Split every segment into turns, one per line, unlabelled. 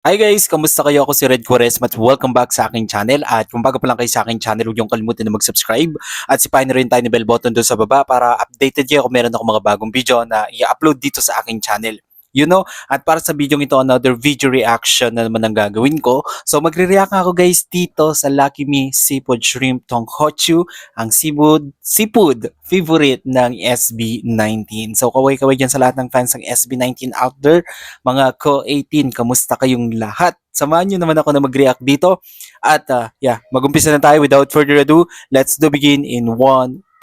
Hi guys! Kamusta kayo? Ako si Red Quaresma at welcome back sa aking channel. At kung bago pa lang kayo sa aking channel, huwag niyong kalimutan na mag-subscribe at sipahin na rin tayo ng bell button doon sa baba para updated kayo kung meron ako mga bagong video na i-upload dito sa aking channel. At para sa video ito, another video reaction na naman ang gagawin ko. So magre-react ako guys dito sa Lucky Me Seafood Shrimp Tonkotsu, ang seafood favorite ng SB19. So kaway-kaway dyan sa lahat ng fans ng SB19 out there, mga ko-18, kamusta kayong lahat? Samahan nyo naman ako na mag-react dito. At mag-umpisa na tayo without further ado. Let's do begin in 1,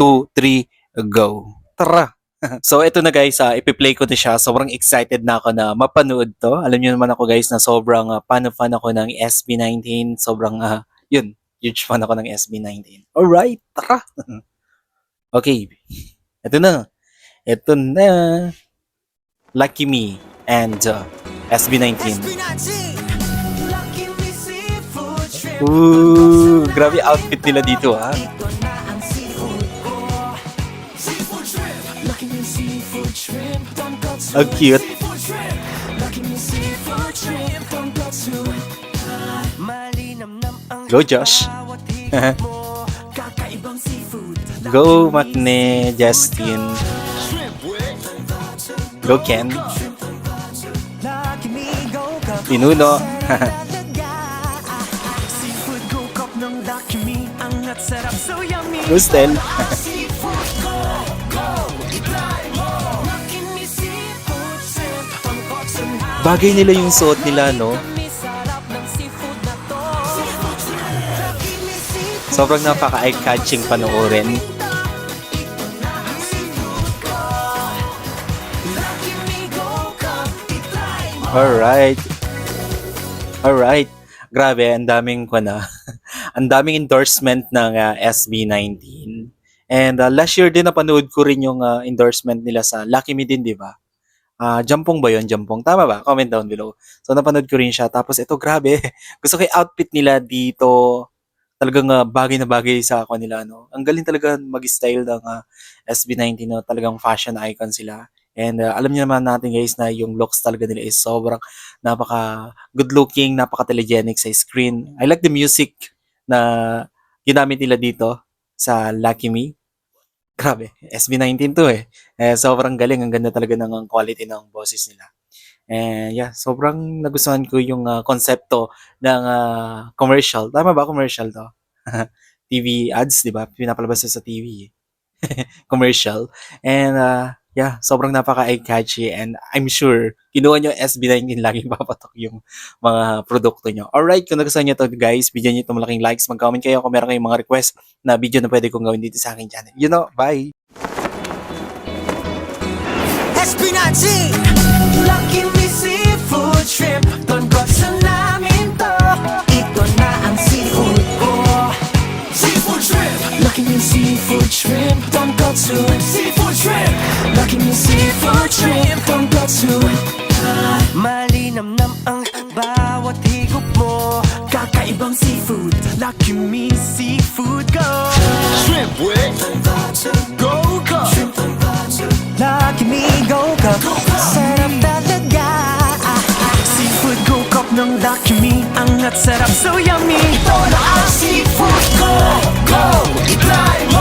2, 3, go. Tara! So ito na guys, ipi-play ko na siya. Sobrang excited na ako na mapanood to. Alam niyo naman ako guys na sobrang fan ako ng SB19. Sobrang huge fan ako ng SB19. Alright, tara. Okay. Ito na. Lucky Me and SB19. Ooh, grabe outfit nila dito ha. Ang cute. Go Josh. Go Makne, Justin. Go Ken. Pinuno. Gustel. Bagay nila yung suot nila, no? Sobrang napaka-eye-catching panoorin. Alright. Grabe, ang daming ang daming endorsement ng SB19. And last year din napanood ko rin yung endorsement nila sa Lucky Me din, di ba? Jampong ba yun? Jampong. Tama ba? Comment down below. So, napanood ko rin siya. Tapos, ito, grabe. Gusto ko yung outfit nila dito. Talagang bagay na bagay sa ako nila, no? Ang galing talaga mag-style ng SB19, no? Talagang fashion icon sila. And alam niyo naman natin, guys, na yung looks talaga nila is sobrang napaka good looking, napaka telegenic sa screen. I like the music na ginamit nila dito sa Lucky Me. Grabe, SB19 to eh. Sobrang galing, ang ganda talaga ng quality ng boses nila. And sobrang nagustuhan ko yung konsepto ng commercial. Tama ba commercial to? TV ads, di ba? Pinapalabas sa TV. Commercial. And sobrang napaka-eye-catchy and I'm sure kinuha nyo SB19 laging papatok yung mga produkto nyo. Alright, kung nagustuhan nyo to guys, bigyan nyo ito malaking likes, mag-comment kayo kung meron kayong mga request na video na pwede kong gawin dito sa aking channel. Bye!
SB19 Lucky Me Seafood Shrimp Tonkotsu namin to. Ito na ang seafood ko. Seafood Shrimp Lucky Me Seafood Shrimp Tonkotsu. Seafood Shrimp Lucky Me Seafood Shrimp Tonkotsu. Malinamnam ang bawat higop mo. Kakaibang seafood Lucky Me Seafood Go. Shrimp with Go Go. Lucky Me Go Cup, sarap talaga. Seafood Go Cup ng Lucky Me, angat sarap so yummy. Ito na ang seafood ko, go, i-try mo.